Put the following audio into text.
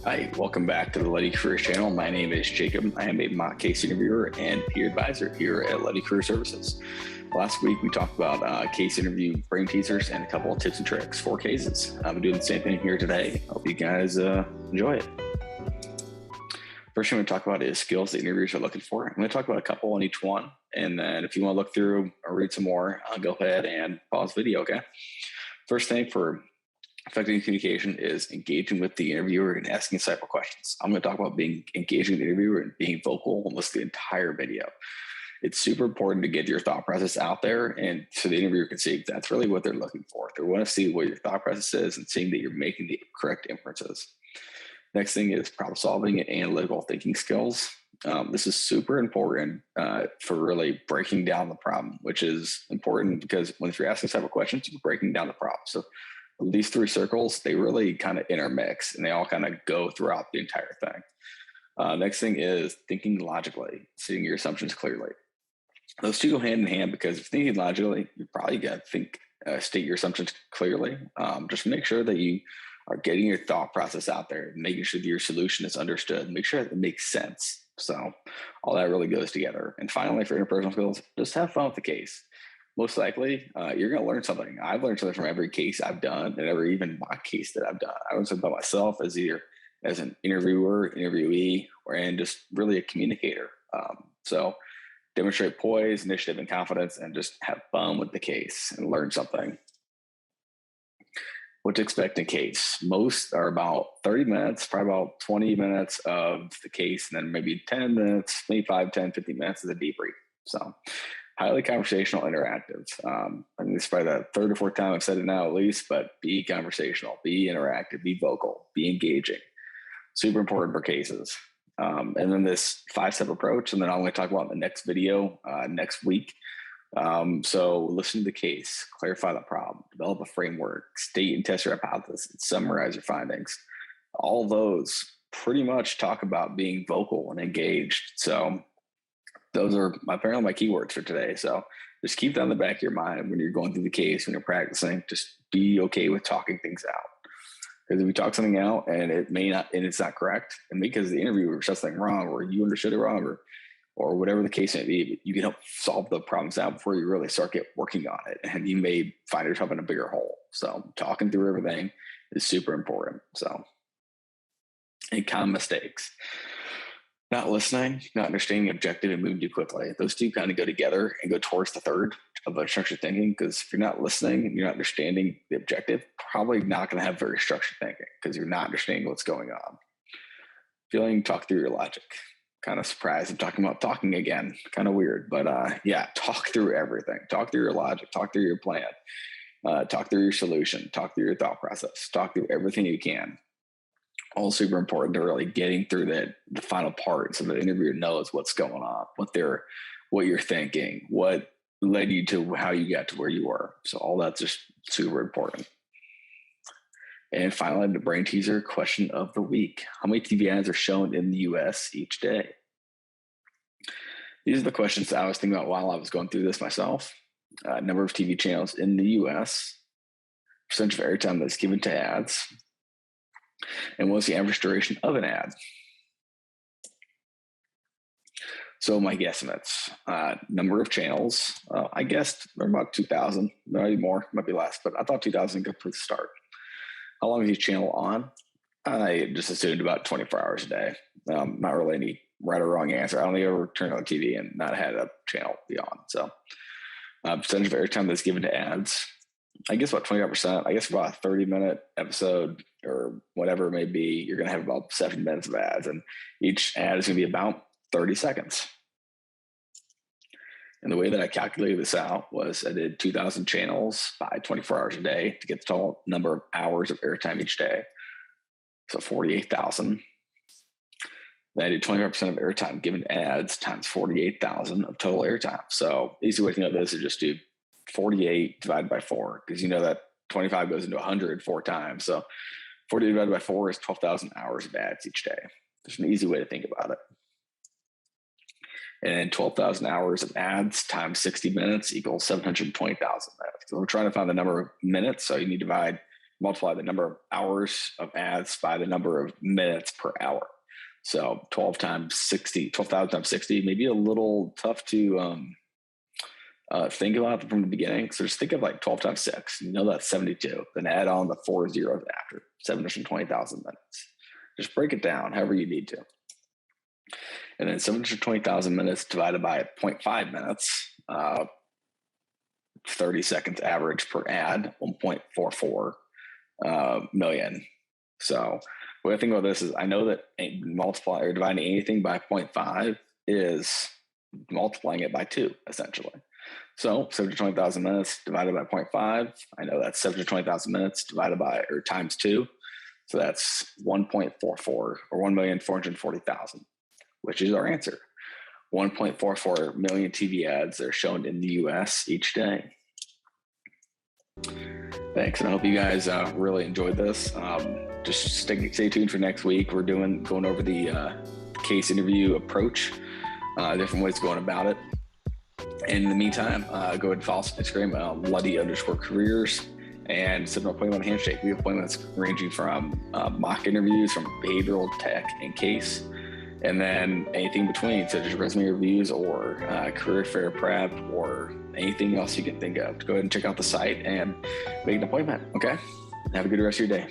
Hi, welcome back to the Luddy Careers channel. My name is Jacob. I am a mock case interviewer and peer advisor here at Luddy Career Services. Last week, we talked about case interview brain teasers and a couple of tips and tricks for cases. I'm doing the same thing here today. Hope you guys enjoy it. First thing I'm going to talk about is skills that interviewers are looking for. I'm going to talk about a couple on each one. And then if you want to look through or read some more, go ahead and pause the video, okay? First thing for effective communication is engaging with the interviewer and asking insightful questions. I'm going to talk about engaging the interviewer and being vocal almost the entire video. It's super important to get your thought process out there, and so the interviewer can see that's really what they're looking for. They want to see what your thought process is and seeing that you're making the correct inferences. Next thing is problem solving and analytical thinking skills. This is super important for really breaking down the problem, which is important because if you're asking several questions, you're breaking down the problem. So these three circles, they really kind of intermix and they all kind of go throughout the entire thing. Next thing is thinking logically, seeing your assumptions clearly. Those two go hand in hand because if thinking logically, you probably got to state your assumptions clearly. Just make sure that you are getting your thought process out there, making sure that your solution is understood, make sure that it makes sense. So all that really goes together. And finally, for interpersonal skills, just have fun with the case. Most likely, you're going to learn something. I've learned something from every case I've done and every even mock case that I've done. I learned something about myself as an interviewer, interviewee, and just really a communicator. So demonstrate poise, initiative, and confidence, and just have fun with the case and learn something. What to expect in case. Most are about 30 minutes, probably about 20 minutes of the case, and then maybe 10 minutes, maybe 5, 10, 15 minutes of the debrief. So highly conversational, interactive. I mean, this is probably the third or fourth time I've said it now at least, but be conversational, be interactive, be vocal, be engaging. Super important for cases. And then this 5-step approach, and then I'm going to talk about in the next video next week. So listen to the case, clarify the problem, develop a framework, state and test your hypothesis, and summarize your findings. All those pretty much talk about being vocal and engaged. So those are apparently my keywords for today. So just keep that in the back of your mind when you're going through the case, when you're practicing, just be okay with talking things out. Because if you talk something out and it's not correct, and because the interviewer said something wrong or you understood it wrong or whatever the case may be, you can help solve the problems out before you really start working on it. And you may find yourself in a bigger hole. So talking through everything is super important. So, and common mistakes. Not listening, not understanding the objective, and moving too quickly. Those two kind of go together and go towards the third of structured thinking, because if you're not listening and you're not understanding the objective, probably not going to have very structured thinking because you're not understanding what's going on. Feeling talk through your logic. Kind of surprised I'm talking about talking again. Kind of weird, but yeah, talk through everything. Talk through your logic. Talk through your plan. Talk through your solution. Talk through your thought process. Talk through everything you can. All super important to really getting through the final part so the interviewer knows what's going on, what you're thinking, what led you to how you got to where you were. So all that's just super important. And finally, the brain teaser question of the week. How many TV ads are shown in the US each day? These are the questions that I was thinking about while I was going through this myself. Number of TV channels in the US, percentage of airtime that's given to ads, and what's the average duration of an ad? So my guesstimates, number of channels, I guessed they're about 2,000, maybe more, might be less, but I thought 2,000 good for the start. How long is each channel on? I just assumed about 24 hours a day. Not really any right or wrong answer. I only ever turned on the TV and not had a channel be on. So percentage of airtime that's given to ads, I guess about 25%. I guess about a 30-minute episode or whatever it may be, you're going to have about 7 minutes of ads, and each ad is going to be about 30 seconds. And the way that I calculated this out was I did 2,000 channels by 24 hours a day to get the total number of hours of airtime each day. So 48,000. Then I did 25% of airtime given to ads times 48,000 of total airtime. So easy way to know this is just do 48 divided by 4, because you know that 25 goes into 100 4 times. So 40 divided by 4 is 12,000 hours of ads each day. There's an easy way to think about it. And then 12,000 hours of ads times 60 minutes equals 720,000 minutes. So we're trying to find the number of minutes. So you need to divide multiply the number of hours of ads by the number of minutes per hour. So 12,000 times 60, maybe a little tough to think about from the beginning. So just think of like 12 times 6. You know that's 72. Then add on the 4 zeros after, 720,000 minutes. Just break it down however you need to. And then 720,000 minutes divided by 0.5 minutes, 30 seconds average per ad, 1.44 million. So what I think about this is I know that multiply or dividing anything by 0.5 is multiplying it by 2, essentially. So 720,000 minutes divided by 0.5, I know that's 720,000 minutes divided by or times 2. So that's 1.44 or 1,440,000, which is our answer. 1.44 million TV ads are shown in the US each day. Thanks, and I hope you guys really enjoyed this. Just stay tuned for next week. We're going over the case interview approach, different ways of going about it. In the meantime, go ahead and follow us on Instagram, Luddy_careers, and set an appointment handshake. We have appointments ranging from mock interviews, from behavioral, tech, and case, and then anything between, such as resume reviews or career fair prep or anything else you can think of. Go ahead and check out the site and make an appointment. Okay? Have a good rest of your day.